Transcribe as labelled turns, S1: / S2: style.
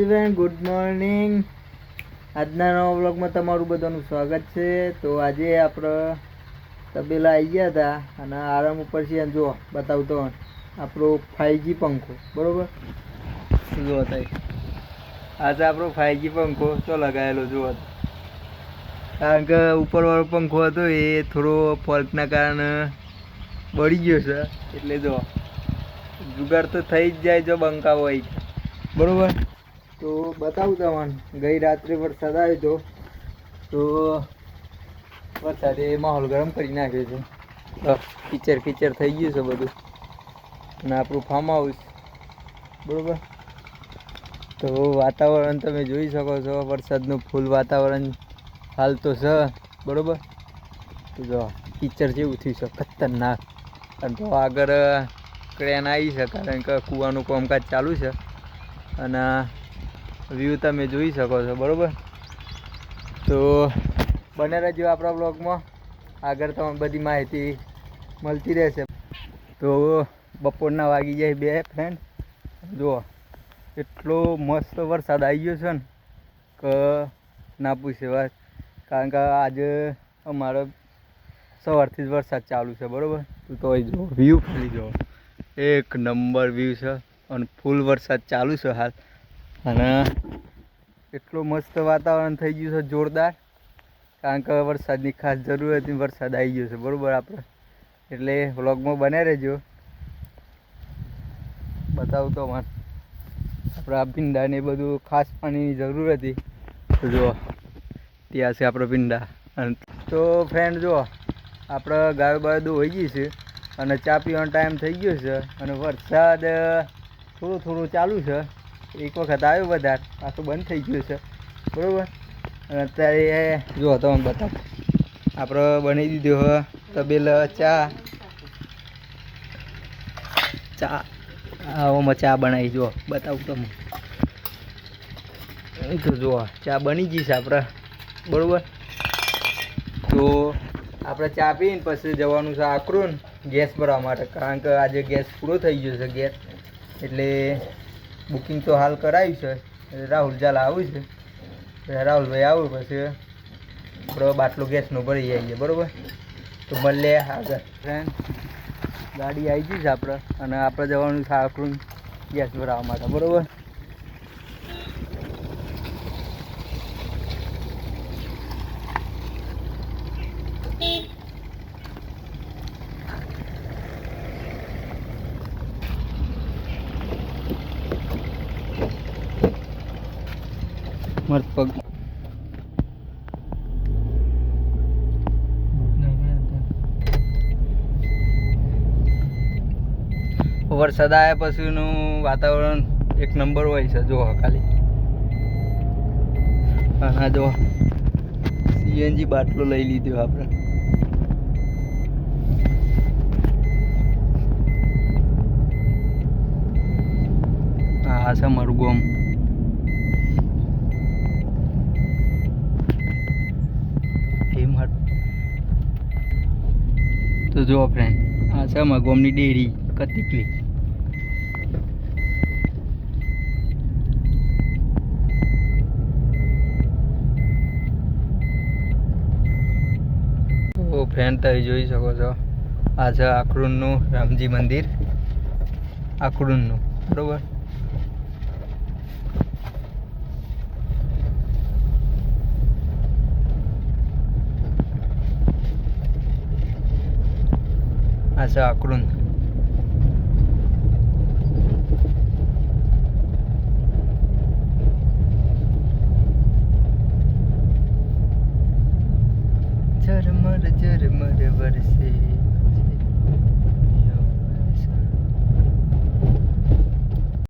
S1: Everyone, good morning. આજના નવા વ્લોગમાં તમારું બધાનું સ્વાગત છે. તો આજે આપણે તબેલા આવી ગયા હતા અને આરામ ઉપર છીએ. જુઓ બતાવતો આપણો 5G પંખો, બરાબર. જુઓ થાય આજે આપણો 5G પંખો તો લગાવેલો જુઓ, કારણ કે ઉપરવાળો પંખો હતો એ થોડો ફોલ્ટના કારણે બળી ગયો છે. એટલે જો જુગાડ તો થઈ જ જાય જો બંકાવો હોય, બરાબર. તો બતાવું તમને, ગઈ રાત્રે વરસાદ આવ્યો તો વરસાદે માહોલ ગરમ કરી નાખ્યો છે. કિચર કિચર થઈ ગયું છે બધું, અને આપણું ફાર્મ હાઉસ, બરાબર. તો વાતાવરણ તમે જોઈ શકો છો, વરસાદનું ફૂલ વાતાવરણ હાલ તો છે, બરાબર. તો જો કિચર જેવું થયું છે ખતરનાક. અને તો આગળ ક્રેન આવી છે, કારણ કે કૂવાનું કામકાજ ચાલુ છે. અને વ્યૂ તમે જોઈ શકો છો, બરાબર. તો બને રહેજો આપણા બ્લોગમાં, આગળ તમને બધી માહિતી મળતી રહેશે. તો બપોરના વાગી જાય 2 ફ્રેન્ડ. જુઓ એટલો મસ્ત વરસાદ આવી ગયો છે ને કે ના પૂછે વાત, કારણ કે આજે અમારે સવારથી જ વરસાદ ચાલુ છે, બરાબર. તો જો વ્યૂ ખાલી જો એક નંબર વ્યૂ છે, અને ફૂલ વરસાદ ચાલુ છે હાલ. અને એટલું મસ્ત વાતાવરણ થઈ ગયું છે, જોરદાર, કારણ કે વરસાદની ખાસ જરૂર હતી. વરસાદ આવી ગયો છે, બરાબર આપણે, એટલે વ્લોગમાં બને રહેજો. બતાવું તો મને આપણા ભીંડા ને બધું ખાસ પાણીની જરૂર હતી. તો જુઓ ત્યાં છે આપણો ભીંડા. અને તો ફ્રેન્ડ જુઓ આપણે ગાયો બાયો દોઈ ગઈ છે, અને ચા પીવાનો ટાઈમ થઈ ગયો છે, અને વરસાદ થોડું થોડું ચાલુ છે. એક વખત આવ્યો વધારે, પાછું બંધ થઈ ગયું છે, બરાબર. અને અત્યારે જો તમે બતાવો, આપણે બની દીધો હવે તબેલા ચા આવામાં ચા બનાવી. જુઓ બતાવું તમે, તો જુઓ ચા બની ગઈ છે આપણે, બરાબર. તો આપણે ચા પીને પછી જવાનું છે આકરું ગેસ ભરવા માટે, કારણ કે આજે ગેસ પૂરો થઈ ગયો છે ગેસ. એટલે બુકિંગ તો હાલ કરાવ્યું છે. રાહુલ ઝાલા આવું છે, રાહુલભાઈ આવું પછી આપણે બાટલો ગેસનો ભરી આવીએ, બરાબર. તો મળીએ આગળ. ફ્રેન્ડ ગાડી આવી ગઈ છે આપણે, અને આપણે જવાનું છે આકરું ગેસ ભરાવવા માટે, બરાબર. મસ્ત પગ વરસાદ આવ્યા પછીનું વાતાવરણ એક નંબર હોય છે. જો ખાલી હા, જો સીએનજી બાટલો લઈ લીધો આપણે. હા છે મારું ગોમ. તો જો ફ્રેન્ડ આ છે અમારા ગોમની ડેરી કતિકલી. તો ફ્રેન્ડ તમે જોઈ શકો છો, આ છે આખડુનનું રામજી મંદિર, આખડુનનું, બરોબર. આ છે આકડુન. ઝરમર ઝરમર વરસે.